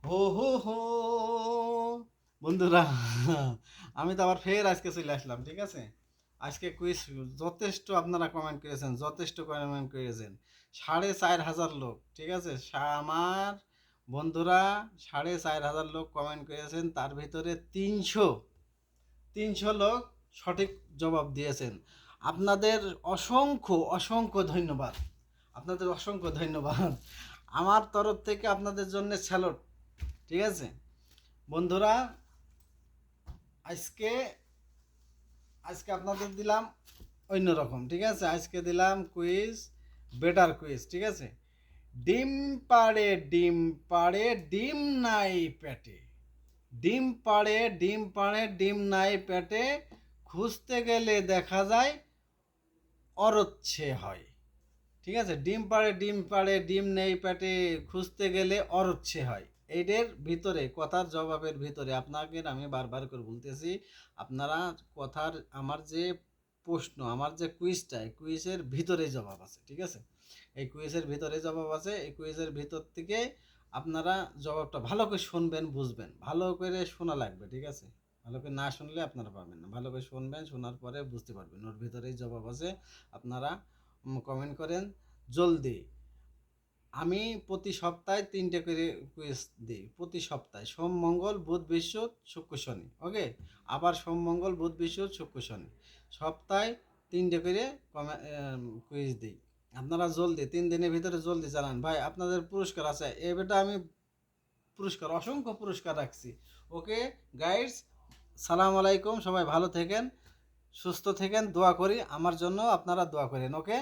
হো হো হো বন্ধুরা, আমি তো আবার ফের আজকে চলে আসলাম। ঠিক আছে, আজকে কুইজ যথেষ্ট আপনারা কমেন্ট করেছেন, যথেষ্ট কমেন্ট করেছেন। 4,500 লোক, ঠিক আছে, আমার বন্ধুরা 4,500 লোক কমেন্ট করেছেন। তার ভিতরে 300 লোক সঠিক জবাব দিয়েছেন। আপনাদের অসংখ্য অসংখ্য ধন্যবাদ, আপনাদের অসংখ্য ধন্যবাদ। আমার তরফ থেকে আপনাদের জন্য স্যালুট। ঠিক আছে বন্ধুরা, আজকে আজকে আপনাদের দিলাম অন্যরকম। ঠিক আছে, আজকে দিলাম কুইজ, বেটার কুইজ। ঠিক আছে, ডিম পাড়ে ডিম পাড়ে ডিম নাই পেটে, ডিম পাড়ে ডিম পাড়ে ডিম নাই পেটে, খুঁজতে গেলে দেখা যায় অরচ্ছে হয়। ঠিক আছে, ডিম পাড়ে ডিম পাড়ে ডিম নেই পেটে, খুঁজতে গেলে অরচ্ছে হয়। এইটার ভিতরে, কথার জবাবের ভিতরে আপনাকে আমি বারবার করে বলতেছি, আপনারা কথার, আমার যে প্রশ্ন, আমার যে কুইজটা, এই কুইজের ভিতরে জবাব আছে। ঠিক আছে, এই কুইজের ভিতরে জবাব আছে। এই কুইজের ভিতর থেকে আপনারা জবাবটা ভালো করে শুনবেন, বুঝবেন, ভালো করে শোনা লাগবে। ঠিক আছে, ভালো করে না শুনলে আপনারা পাবেন না। ভালো করে শুনবেন, শোনার পরে বুঝতে পারবেন ওর ভিতরেই জবাব আছে। আপনারা কমেন্ট করেন জলদি। আমি প্রতি সপ্তাহে 3টে করে কুইজ দিই, প্রতি সপ্তাহে, সোম মঙ্গল বুধ বৃহস্পতি শুক্র শনি। ওকে, আবার সোম মঙ্গল বুধ বৃহস্পতি শুক্র শনি, সপ্তাহে 3টে করে কুইজ দিই। আপনারা জলদি 3 দিনের ভিতরে জলদি জানান। ভাই আপনাদের পুরস্কার আছে, এবারটা আমি পুরস্কার, অসংখ্য পুরস্কার রাখছি। ওকে গাইডস, সালাম আলাইকুম, সবাই ভালো থাকেন, সুস্থ থাকেন, দোয়া করি, আমার জন্য আপনারা দোয়া করেন। ওকে।